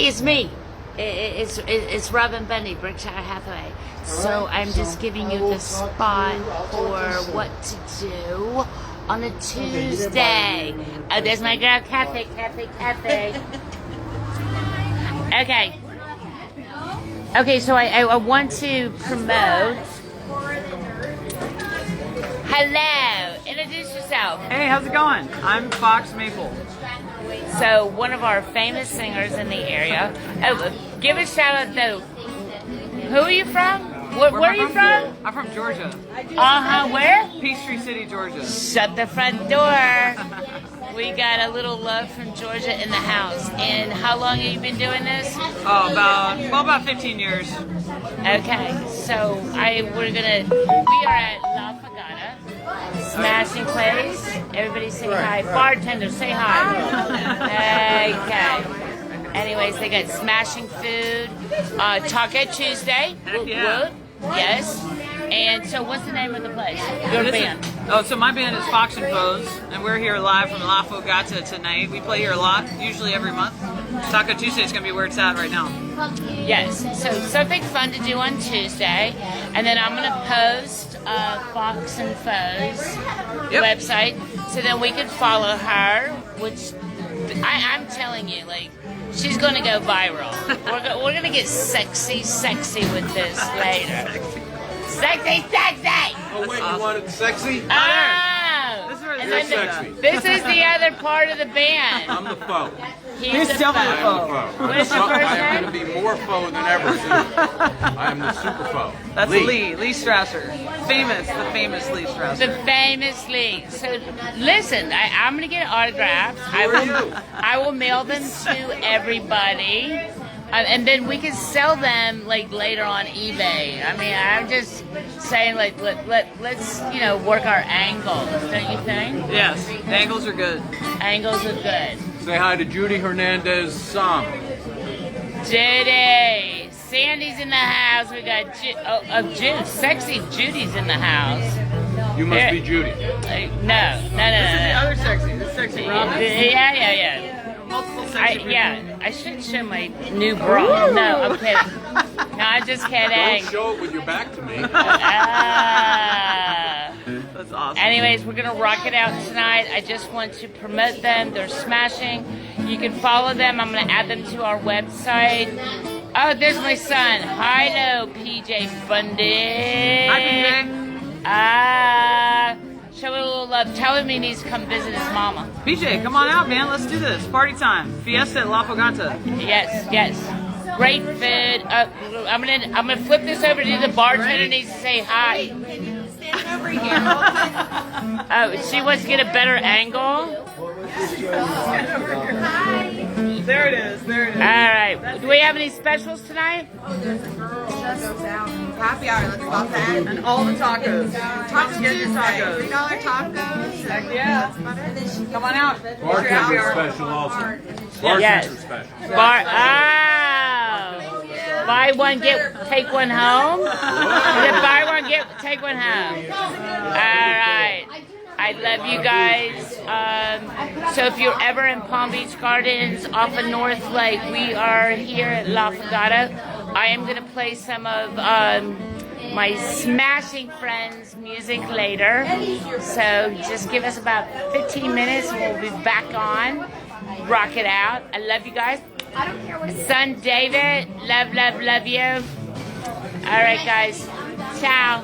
Hey, it's me. It's Robin Bunny, Berkshire Hathaway. So I'm just giving you the spot for what to do on a Tuesday. Oh, there's my girl, Kathy. Okay, so I want to promote. Hello, introduce yourself. Hey, how's it going? I'm Fox Maple. So one of our famous singers in the area. Oh, give a shout out though. Who are you from? Where are you from? I'm from Georgia. Where? Peachtree City, Georgia. Shut the front door. We got a little love from Georgia in the house. And how long have you been doing this? Oh, about 15 years. Okay, so we are at La Fogata, smashing place. Everybody say hi. Bartender, say hi. Okay. Anyways, they got smashing food. Taco Tuesday. Heck yeah. Yes. And so what's the name of the place? Your band? So my band is Fox and Foes, and we're here live from La Fogata tonight. We play here a lot, usually every month. Taco Tuesday is going to be where it's at right now. Yes, so something fun to do on Tuesday, and then I'm going to post Fox and Foes website, so then we can follow her, which I'm telling you, like, she's going to go viral. We're going to get sexy with this later. Sexy! Oh wait, you wanted sexy? Oh! This is where And You're then sexy. this is the other part of the band. I'm the foe. He's the tell me foe. the I am the foe. What is your first I am name? going to be more foe than ever soon. I am the super foe. That's Lee. Lee Strasser. The famous Lee Strasser. The famous Lee. So listen, I'm gonna get autographs. I will mail them to everybody, and then we can sell them like later on eBay. I mean, I'm just saying, like, let's work our angles, don't you think? Yes, the angles are good. Angles are good. Say hi to Judy Hernandez Song. Judy, Sandy's in the house. We got sexy Judy's in the house. You must be Judy. No. The other sexy. This sexy Robin. Yeah. Multiple sexy I should show my new bra. No, I'm kidding. No, I'm just Don't kidding. show it with your back to me. That's awesome. Anyways, we're gonna rock it out tonight. I just want to promote them. They're smashing. You can follow them. I'm gonna add them to our website. Oh, there's my son. Hello, PJ Funded. Hi, Show it a little love. Tell him he needs to come visit his mama. PJ, come on out, man. Let's do this. Party time. Fiesta at La Fogata. Yes. Great food. I'm gonna flip this over to the bartender. Needs to say hi. Stand over here. Oh, she wants to get a better angle. There it is. All right. Do we have any specials tonight? There's a girl that goes out. Happy hour. Let's stop that. And all the tacos. Let's get your tacos. $3 tacos. Heck yeah. Come on out. Bartender special also. Yes. Bartender special. Buy one, take one home. Buy one, take one home. All right. I love you guys. So if you're ever in Palm Beach Gardens off of North Lake, we are here at La Fogata. I am going to play some of my Smashing Friends music later. So just give us about 15 minutes and we'll be back on. Rock it out. I love you guys. I don't care what Son David, love you. All right, guys. Ciao.